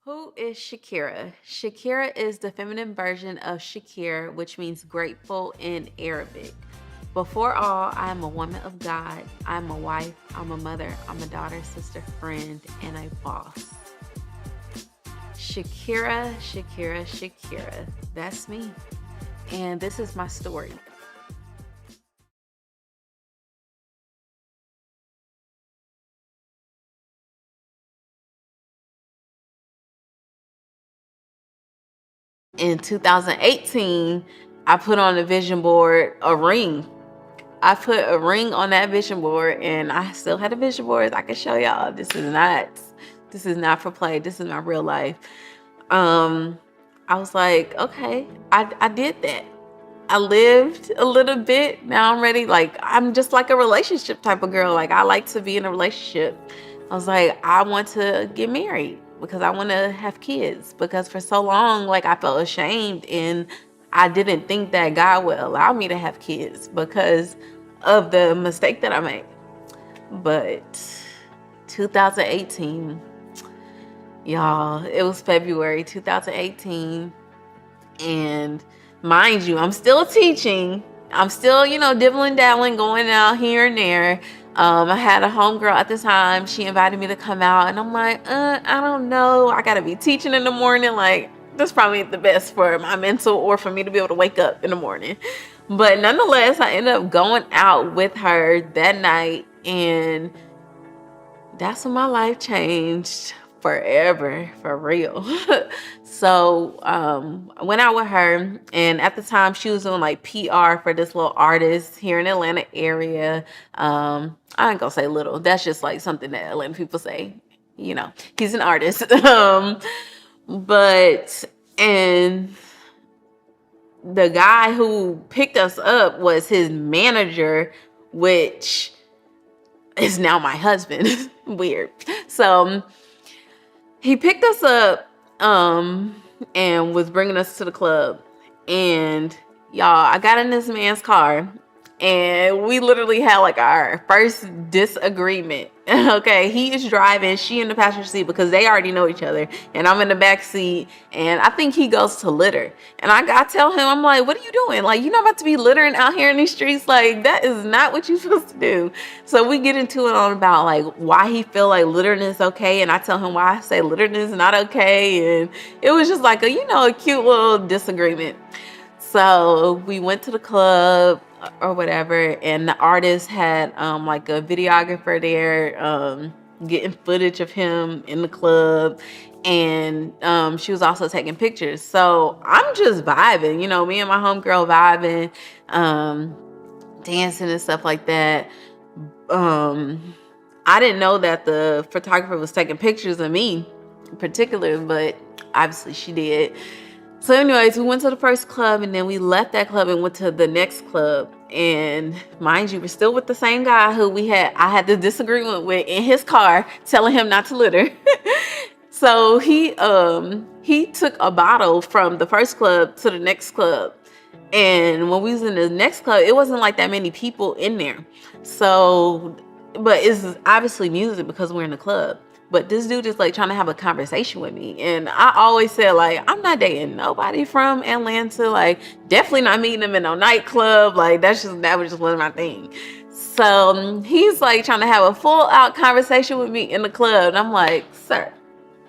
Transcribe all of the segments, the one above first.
Who is Shakera? Shakera is the feminine version of Shakir, which means grateful in Arabic. Before all, I am a woman of God. I'm a wife, I'm a mother, I'm a daughter, sister, friend, and a boss. Shakera, Shakera, Shakera. That's me. And this is my story. In 2018, I put on the vision board a ring. I put a ring on that vision board, and I still had a vision board. I can show y'all. This is not for play. This is my real life. I was like, okay, I did that. I lived a little bit. Now I'm ready. Like, I'm just like a relationship type of girl. Like, I like to be in a relationship. I was like, I want to get married because I want to have kids, because for so long, like, I felt ashamed, and I didn't think that God would allow me to have kids because of the mistake that I made. But 2018, y'all, it was February 2018, and mind you, I'm still teaching. I'm still, dibbling dabbling, going out here and there. I had a homegirl at the time. She invited me to come out, and I'm like, I don't know. I gotta be teaching in the morning. Like, this probably ain't the best for my mental or for me to be able to wake up in the morning. But nonetheless, I ended up going out with her that night, and that's when my life changed forever, for real. So I went out with her, and at the time she was doing like PR for this little artist here in the Atlanta area. I ain't gonna say little, that's just like something that Atlanta people say. He's an artist. But and the guy who picked us up was his manager, which is now my husband. Weird. So he picked us up and was bringing us to the club. And y'all, I got in this man's car, and we literally had like our first disagreement. Okay, he is driving, she in the passenger seat because they already know each other, and I'm in the back seat, and I think he goes to litter. And I tell him, I'm like, what are you doing? Like, you're not about to be littering out here in these streets. Like, that is not what you're supposed to do. So we get into it on about like why he feel like littering is okay, and I tell him why I say littering is not okay. And it was just like a cute little disagreement. So we went to the club or whatever, and the artist had like a videographer there getting footage of him in the club, and she was also taking pictures. So I'm just vibing, me and my homegirl vibing, dancing and stuff like that. I didn't know that the photographer was taking pictures of me in particular, but obviously she did. So anyways, we went to the first club, and then we left that club and went to the next club. And mind you, we're still with the same guy who I had the disagreement with in his car, telling him not to litter. So he took a bottle from the first club to the next club. And when we was in the next club, it wasn't like that many people in there. So, but it's obviously music because we're in the club. But this dude is like trying to have a conversation with me. And I always said, like, I'm not dating nobody from Atlanta. Like, definitely not meeting them in no nightclub. Like, that was just one of my things. So he's like trying to have a full out conversation with me in the club. And I'm like, sir,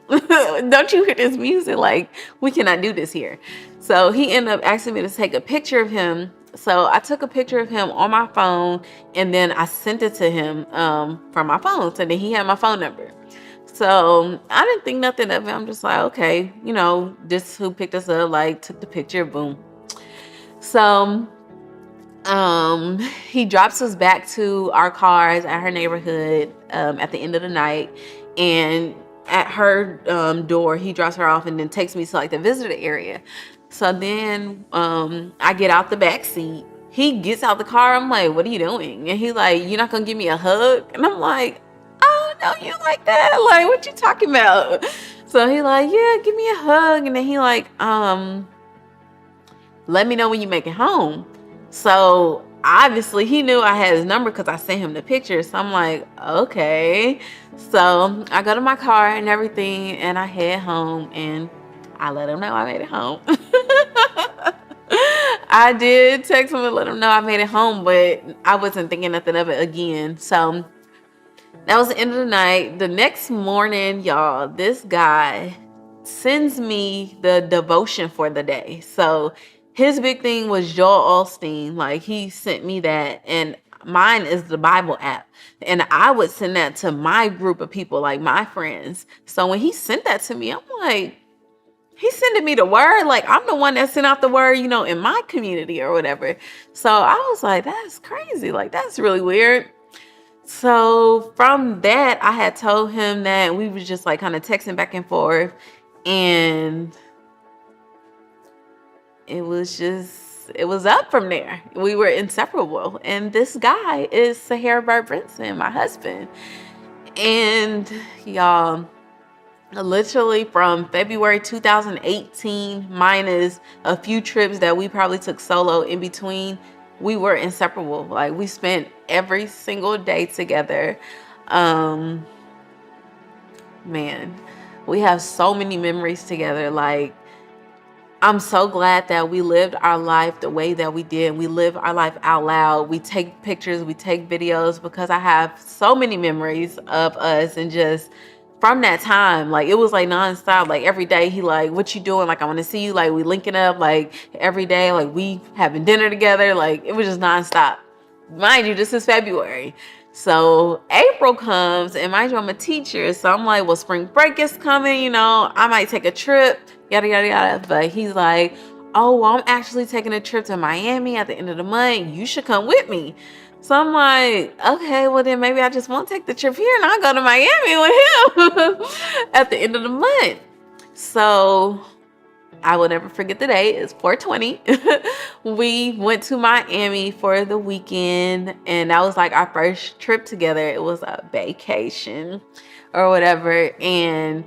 don't you hear this music? Like, we cannot do this here. So he ended up asking me to take a picture of him. So I took a picture of him on my phone, and then I sent it to him from my phone. So then he had my phone number. So I didn't think nothing of it. I'm just like, okay, this who picked us up, like, took the picture, boom. So he drops us back to our cars at her neighborhood at the end of the night, and at her door, he drops her off and then takes me to like the visitor area. So then I get out the back seat. He gets out the car. I'm like, what are you doing? And he's like, you're not gonna give me a hug? And I'm like, oh no, you like that? Like, what you talking about? So he like, yeah, give me a hug. And then he like, let me know when you make it home. So obviously he knew I had his number because I sent him the picture. So I'm like, okay. So I go to my car and everything, and I head home, and I let him know I made it home. I did text him and let him know I made it home, but I wasn't thinking nothing of it again. So that was the end of the night. The next morning, y'all, this guy sends me the devotion for the day. So his big thing was Joel Osteen. Like, he sent me that, and mine is the Bible app. And I would send that to my group of people, like my friends. So when he sent that to me, I'm like, he's sending me the word. Like, I'm the one that sent out the word, you know, in my community or whatever. So I was like, that's crazy. Like, that's really weird. So from that, I had told him that we was just like kind of texting back and forth, and it was up from there. We were inseparable. And this guy is Shakera Brinson, my husband. And y'all, literally from February 2018, minus a few trips that we probably took solo in between, we were inseparable. Like, we spent every single day together. Man, we have so many memories together. Like, I'm so glad that we lived our life the way that we did. We live our life out loud. We take pictures, we take videos, because I have so many memories of us, and just from that time, like, it was like nonstop. Like, every day he like, what you doing? Like, I want to see you. Like, we linking up, like, every day, like, we having dinner together. Like, it was just nonstop. Mind you, this is February. So April comes, and mind you, I'm a teacher. So I'm like, well, spring break is coming, you know, I might take a trip, yada, yada, yada. But he's like, oh, well, I'm actually taking a trip to Miami at the end of the month. You should come with me. So I'm like, okay, well, then maybe I just won't take the trip here, and I'll go to Miami with him at the end of the month. So I will never forget the day. It's 420. We went to Miami for the weekend, and that was like our first trip together. It was a vacation or whatever. And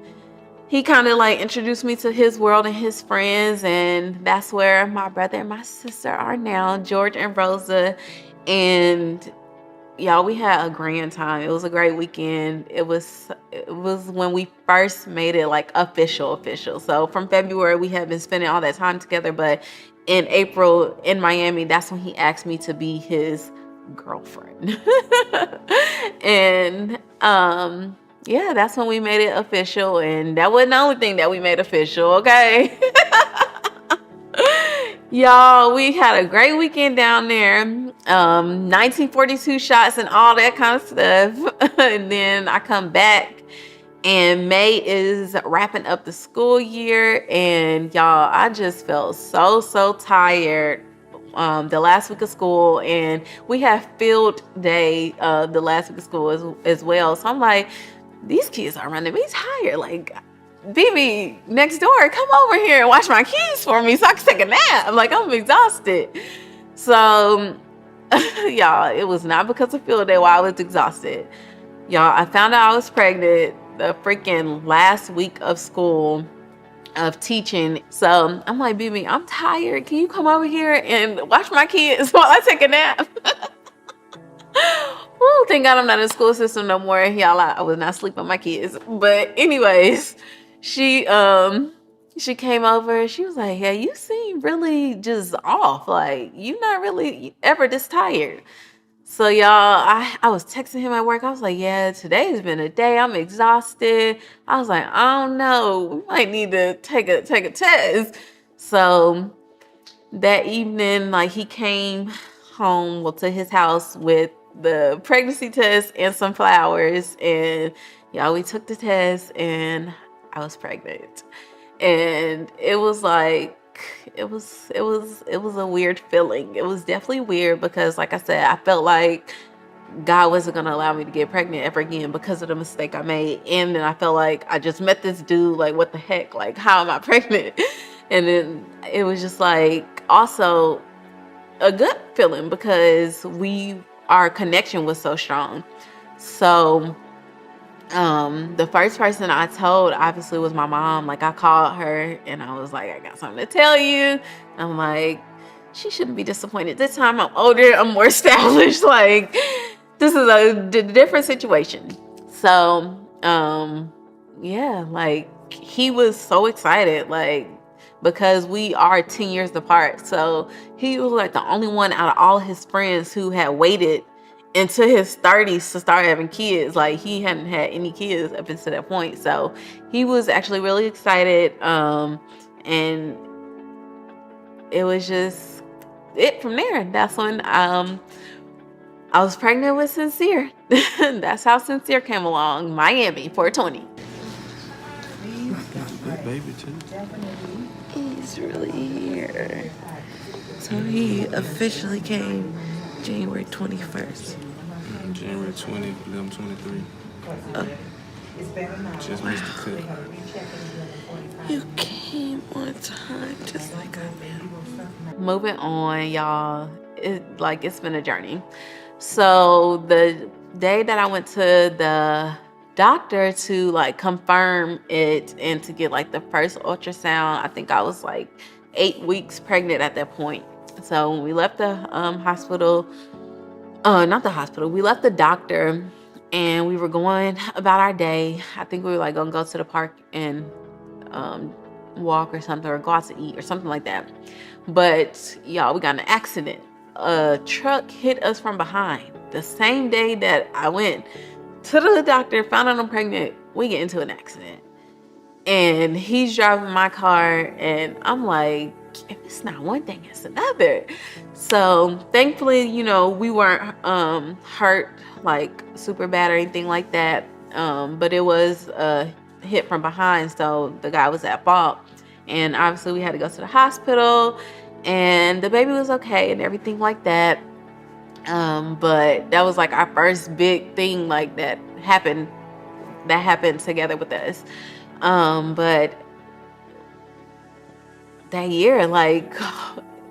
he kind of like introduced me to his world and his friends. And that's where my brother and my sister are now, George and Rosa. And y'all, we had a grand time. It was a great weekend. It was when we first made it like official. So from February, we had been spending all that time together, but in April in Miami, that's when he asked me to be his girlfriend. And yeah, that's when we made it official. And that wasn't the only thing that we made official, okay? Y'all, we had a great weekend down there. 1942 shots and all that kind of stuff. And then I come back, and May is wrapping up the school year. And y'all, I just felt so tired the last week of school. And we have field day the last week of school as well. So I'm like, these kids are running me tired. Like, BB next door, come over here and wash my kids for me so I can take a nap. Like, I'm exhausted. So, y'all, it was not because of field day why I was exhausted. Y'all, I found out I was pregnant the freaking last week of school of teaching. So I'm like, BB, I'm tired. Can you come over here and watch my kids while I take a nap? Woo, thank God I'm not in the school system no more. Y'all, I was not sleeping with my kids. But anyways, she came over. She was like, yeah, you seem really just off. Like, you not really ever this tired. So y'all, I was texting him at work. I was like, yeah, today's been a day. I'm exhausted. I was like, I don't know. We might need to take a test. So that evening, like, he came home, well, to his house with the pregnancy test and some flowers. And y'all, we took the test, and I was pregnant. And it was like, it was a weird feeling. It was definitely weird because, like I said, I felt like God wasn't going to allow me to get pregnant ever again because of the mistake I made. And then I felt like I just met this dude. Like, what the heck? Like, how am I pregnant? And then it was just like also a good feeling because our connection was so strong. So the first person I told obviously was my mom. Like, I called her and I was like, I got something to tell you. I'm like, she shouldn't be disappointed. This time I'm older, I'm more established. Like, this is a different situation. So, yeah, like, he was so excited, like, because we are 10 years apart. So he was like the only one out of all his friends who had waited into his 30s to start having kids. Like, he hadn't had any kids up until that point. So he was actually really excited. And it was just it from there. That's when I was pregnant with Sincere. That's how Sincere came along. Miami, 420. Good baby too. He's really here. So he officially came January 21st. January 20th, 11/23. Just missed the cut. You came on time, just like I am. Moving on, y'all. It's been a journey. So the day that I went to the doctor to like confirm it and to get like the first ultrasound, I think I was like 8 weeks pregnant at that point. So when we left the hospital, not the hospital, we left the doctor and we were going about our day. I think we were like gonna go to the park and walk or something, or go out to eat or something like that. But y'all, we got in an accident. A truck hit us from behind. The same day that I went to the doctor, found out I'm pregnant, we get into an accident. And he's driving my car and I'm like, if it's not one thing, it's another. So thankfully, we weren't hurt like super bad or anything like that. But it was a hit from behind, so the guy was at fault. And obviously we had to go to the hospital, and the baby was okay and everything like that. But that was like our first big thing like that happened together with us. But that year, like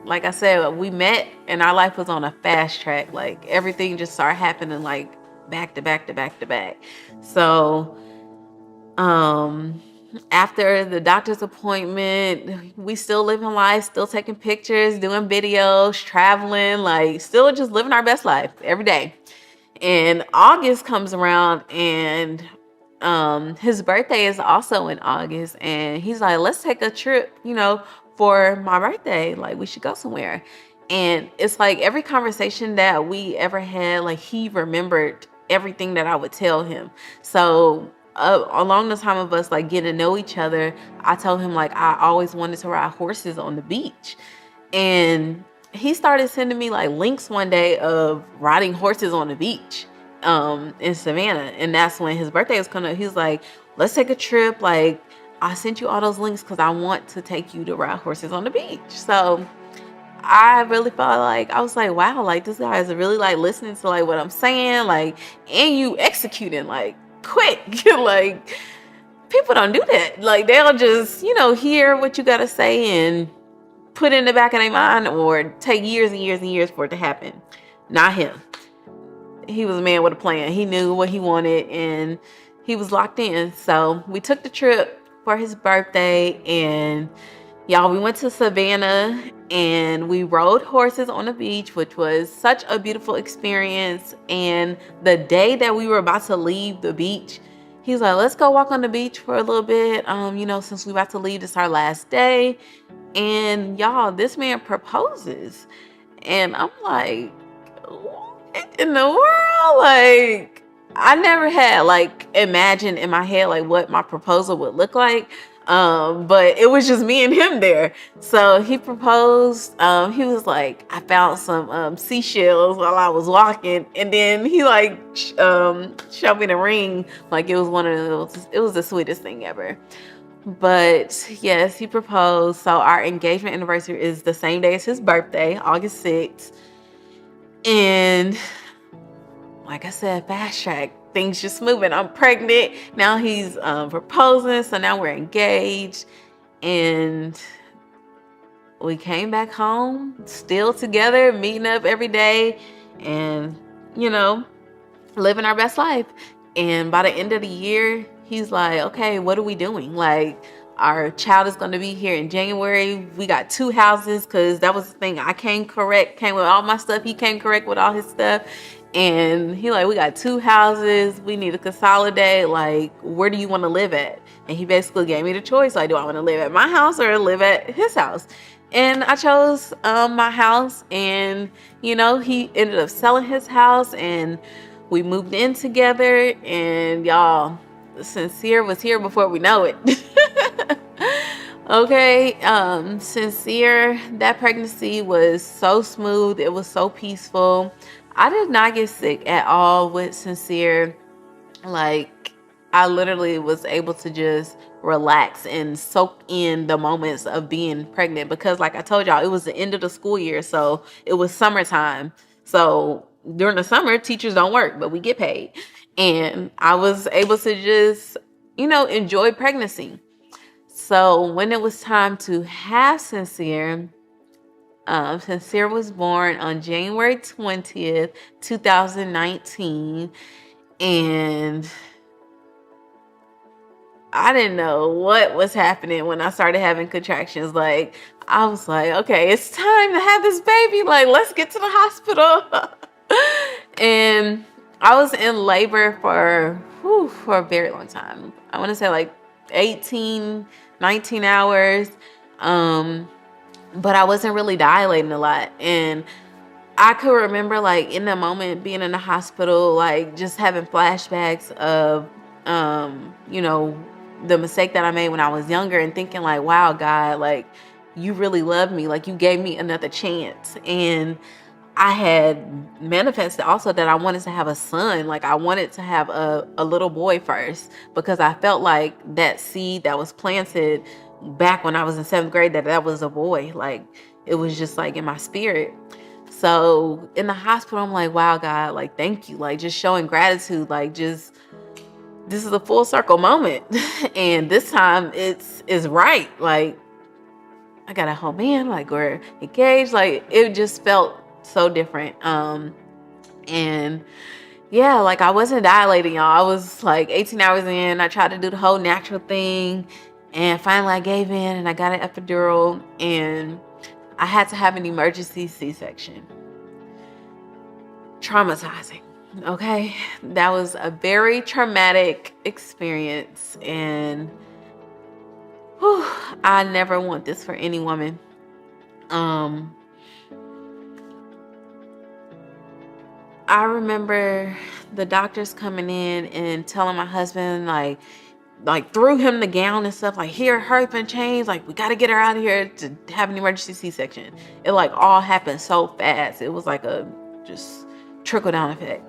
I said, we met and our life was on a fast track. Like, everything just started happening like back to back to back to back. So after the doctor's appointment, we still living life, still taking pictures, doing videos, traveling, like still just living our best life every day. And August comes around, and his birthday is also in August, and he's like, let's take a trip, for my birthday. Like, we should go somewhere. And it's like every conversation that we ever had, like, he remembered everything that I would tell him. So along the time of us like getting to know each other, I told him like I always wanted to ride horses on the beach. And he started sending me like links one day of riding horses on the beach in Savannah. And that's when his birthday was coming up. He was like, let's take a trip. Like, I sent you all those links because I want to take you to ride horses on the beach. So I really felt like, I was like, wow, like this guy is really like listening to like what I'm saying, like, and you executing like quick. Like, people don't do that. Like, they'll just, hear what you gotta say and put it in the back of their mind, or take years and years and years for it to happen. Not him. He was a man with a plan. He knew what he wanted and he was locked in. So we took the trip for his birthday, and y'all, we went to Savannah and we rode horses on the beach, which was such a beautiful experience. And the day that we were about to leave the beach, he's like, let's go walk on the beach for a little bit. Since we're about to leave, it's our last day. And y'all, this man proposes. And I'm like, what in the world? Like, I never had like imagined in my head like what my proposal would look like. But it was just me and him there. So he proposed. He was like, I found some seashells while I was walking, and then he like showed me the ring. Like, it was one of those. It was the sweetest thing ever. But yes, he proposed. So our engagement anniversary is the same day as his birthday, August 6th. And like I said, fast track. Things just moving. I'm pregnant. Now he's proposing. So now we're engaged. And we came back home, still together, meeting up every day, and, living our best life. And by the end of the year, he's like, okay, what are we doing? Like, our child is going to be here in January. We got 2 houses because that was the thing. I came with all my stuff. He came correct with all his stuff. And he like, we got 2 houses. We need to consolidate. Like, where do you want to live at? And he basically gave me the choice. Like, do I want to live at my house or live at his house? And I chose my house. And, you know, he ended up selling his house and we moved in together. And y'all, Sincere was here before we know it. Okay, Sincere, that pregnancy was so smooth. It was so peaceful. I did not get sick at all with Sincere. Like, I literally was able to just relax and soak in the moments of being pregnant because, like I told y'all, it was the end of the school year, so it was summertime. So during the summer, teachers don't work, but we get paid. And I was able to just, you know, enjoy pregnancy. So when it was time to have Sincere, Sincere was born on January 20th, 2019. And I didn't know what was happening when I started having contractions. Like, I was like, okay, it's time to have this baby. Like, let's get to the hospital. And I was in labor for a very long time. I want to say like 18, 19 hours. But I wasn't really dilating a lot. And I could remember, like, in the moment being in the hospital, like, just having flashbacks of, you know, the mistake that I made when I was younger and thinking, like, wow, God, like, you really love me. Like, you gave me another chance. And I had manifested also that I wanted to have a son. Like, I wanted to have a little boy first because I felt like that seed that was planted back when I was in 7th grade, that was a boy. Like, it was just like in my spirit. So in the hospital, I'm like, wow, God, like, thank you. Like, just showing gratitude. Like, just, this is a full circle moment. And this time it's right. Like, I got a whole man, like, we're engaged. Like, it just felt so different. And yeah, like, I wasn't dilating, y'all. I was like 18 hours in. I tried to do the whole natural thing. And finally I gave in and I got an epidural and I had to have an emergency C-section. Traumatizing. Okay. That was a very traumatic experience. And I never want this for any woman. I remember the doctors coming in and telling my husband, like threw him the gown and stuff, like, here, hurry up and change, like, we got to get her out of here to have an emergency C-section. It like all happened so fast. It was like a just trickle down effect.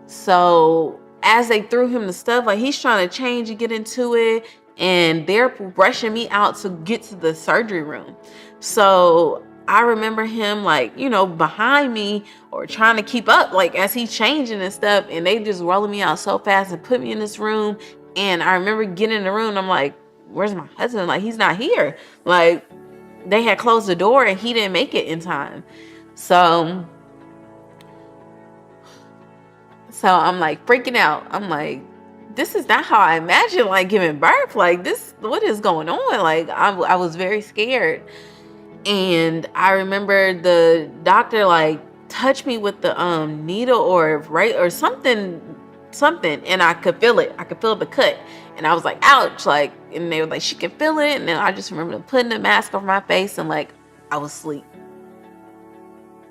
So as they threw him the stuff, like, he's trying to change and get into it, and they're rushing me out to get to the surgery room. So I remember him, like, you know, behind me or trying to keep up, like, as he's changing and stuff, and they just rolling me out so fast and put me in this room. And I remember getting in the room and I'm like, where's my husband? Like, he's not here. Like, they had closed the door and he didn't make it in time. So I'm like freaking out. I'm like, this is not how I imagined, like, giving birth. Like, this, what is going on? Like, I was very scared. And I remember the doctor, like, touched me with the needle or something, and I could feel it. I could feel the cut. And I was like, ouch. Like, and they were like, she can feel it. And then I just remember them putting the mask over my face and, like, I was asleep.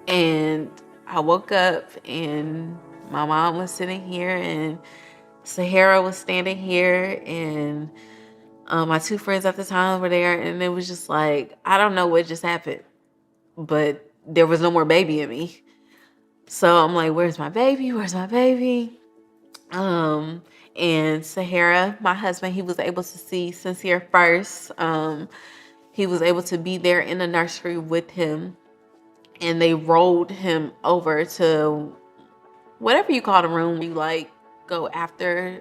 And I woke up and my mom was sitting here and Sahara was standing here and my 2 friends at the time were there. And it was just like, I don't know what just happened, but there was no more baby in me. So I'm like, where's my baby? Where's my baby? And Sahara, my husband, he was able to see Sincere first. He was able to be there in the nursery with him, and they rolled him over to whatever you call the room you like go after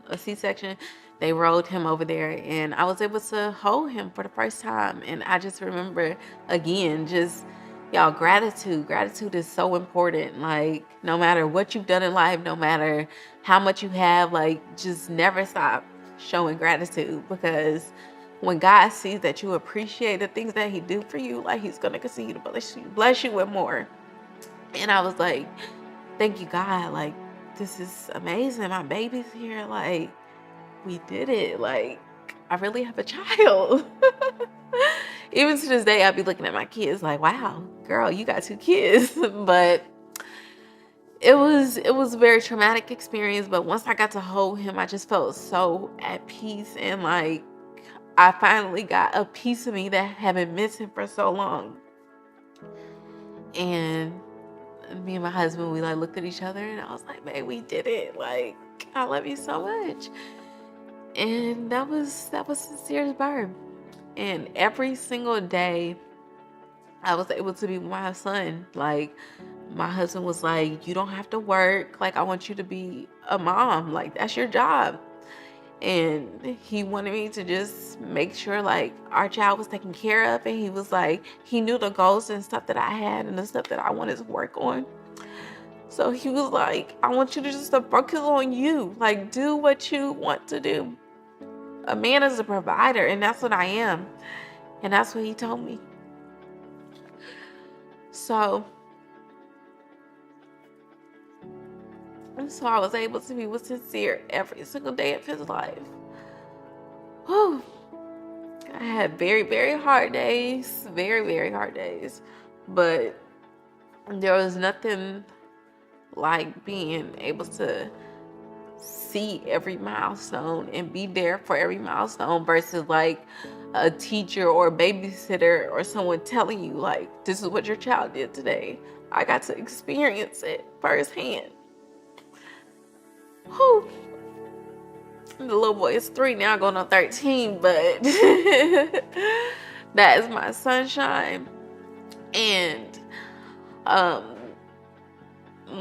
a C-section. They rolled him over there, and I was able to hold him for the first time. And I just remember, again, just, y'all, gratitude. Gratitude is so important. Like, no matter what you've done in life, no matter how much you have, like, just never stop showing gratitude, because when God sees that you appreciate the things that he do for you, like he's going to continue to bless you with more. And I was like, thank you, God. Like, this is amazing. My baby's here. Like, we did it. Like, I really have a child. Even to this day, I'll be looking at my kids like, wow, girl, you got 2 kids. But it was a very traumatic experience. But once I got to hold him, I just felt so at peace. And like, I finally got a piece of me that had been missing for so long. And me and my husband, we like looked at each other and I was like, babe, we did it. Like, I love you so much. And that was Sincere's birth. And every single day I was able to be with my son. Like, my husband was like, you don't have to work. Like, I want you to be a mom. Like, that's your job. And he wanted me to just make sure like our child was taken care of. And he was like, he knew the goals and stuff that I had and the stuff that I wanted to work on. So he was like, I want you to just focus on you. Like, do what you want to do. A man is a provider, and that's what I am. And that's what he told me. So I was able to be with Sincere every single day of his life. Whew. I had very, very hard days. Very, very hard days. But there was nothing like being able to see every milestone and be there for every milestone versus like a teacher or a babysitter or someone telling you like, this is what your child did today. I got to experience it firsthand. Whew. The little boy is 3 now, going on 13, but that is my sunshine. And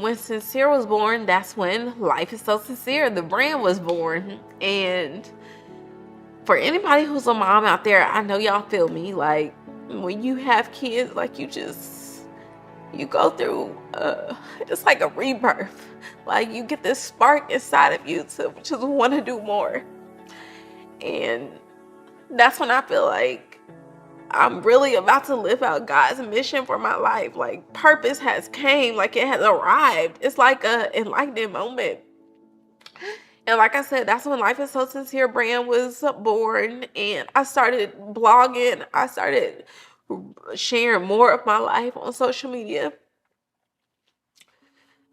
when Sincere was born, that's when Life is So Sincere, the brand, was born. And for anybody who's a mom out there, I know y'all feel me. Like, when you have kids, like, you go through, it's like a rebirth. Like, you get this spark inside of you to just want to do more. And that's when I feel like I'm really about to live out God's mission for my life. Like, purpose has came, like it has arrived. It's like a enlightening moment. And like I said, that's when Life is So Sincere brand was born. And I started blogging. I started sharing more of my life on social media.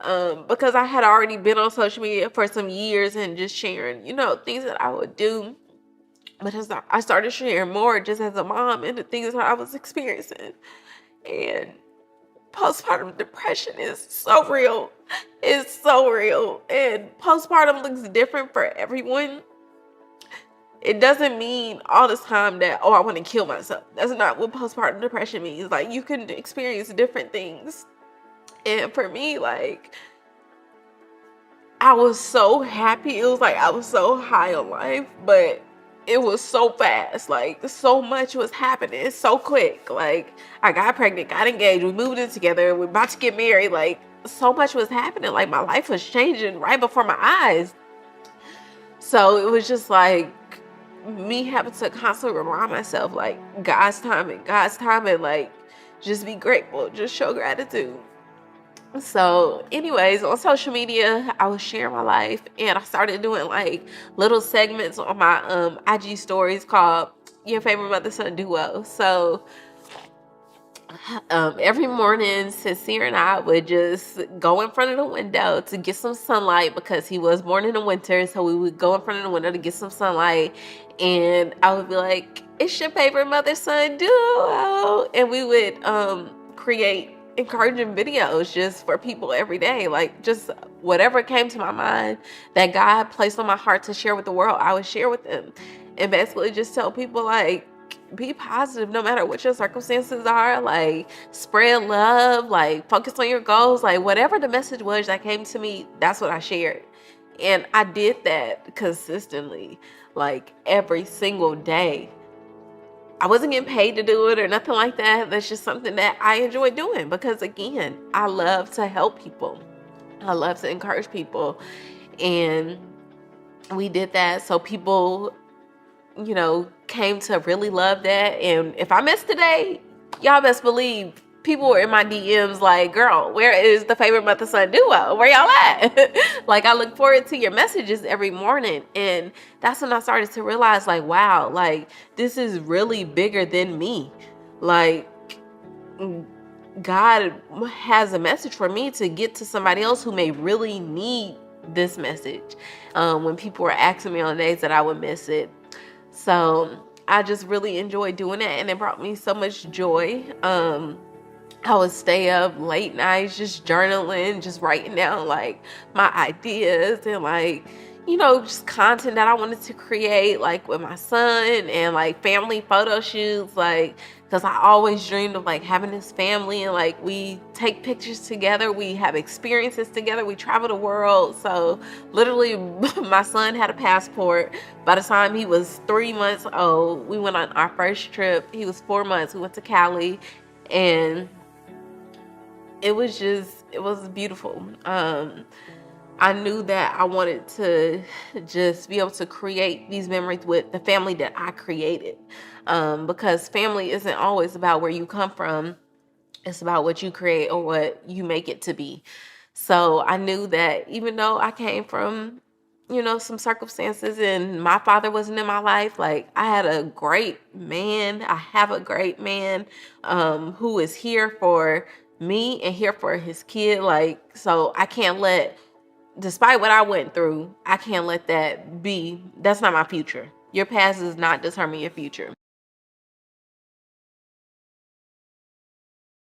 Because I had already been on social media for some years and just sharing, things that I would do. But as I started sharing more just as a mom and the things that I was experiencing. And postpartum depression is so real. It's so real. And postpartum looks different for everyone. It doesn't mean all this time that, I want to kill myself. That's not what postpartum depression means. Like, you can experience different things. And for me, like, I was so happy. It was like I was so high on life, but it was so fast. Like, so much was happening so quick. Like, I got pregnant, got engaged, we moved in together, we're about to get married. Like, so much was happening. Like, my life was changing right before my eyes. So it was just like me having to constantly remind myself, like, God's timing, like, just be grateful, just show gratitude. So anyways, on social media, I was sharing my life, and I started doing like little segments on my IG stories called Your Favorite Mother Son Duo. So every morning, Sincere and I would just go in front of the window to get some sunlight, because he was born in the winter. So we would go in front of the window to get some sunlight, and I would be like, it's your favorite mother son duo. And we would create encouraging videos just for people every day. Like, just whatever came to my mind that God placed on my heart to share with the world, I would share with them. And basically just tell people, like, be positive no matter what your circumstances are. Like, spread love, like, focus on your goals. Like, whatever the message was that came to me, that's what I shared. And I did that consistently, like, every single day. I wasn't getting paid to do it or nothing like that. That's just something that I enjoy doing, because again, I love to help people. I love to encourage people. And we did that so people came to really love that. And if I miss today, y'all best believe people were in my DMs like, girl, where is the favorite mother son duo? Where y'all at? Like, I look forward to your messages every morning. And that's when I started to realize, like, wow, like, this is really bigger than me. Like, God has a message for me to get to somebody else who may really need this message. When people were asking me on days that I would miss it. So I just really enjoyed doing it, and it brought me so much joy. I would stay up late nights just journaling, just writing down like my ideas and like, just content that I wanted to create, like with my son, and like family photo shoots, like, because I always dreamed of like having this family, and like we take pictures together, we have experiences together, we travel the world. So literally my son had a passport. By the time he was 3 months old, we went on our first trip. He was 4 months. We went to Cali, and it was beautiful. I knew that I wanted to just be able to create these memories with the family that I created. Because family isn't always about where you come from. It's about what you create or what you make it to be. So I knew that even though I came from, some circumstances and my father wasn't in my life, like, I had a great man. I have a great man who is here for me and here for his kid. Like, so I can't despite what I went through, I can't let that be. That's not my future. Your past does not determine your future.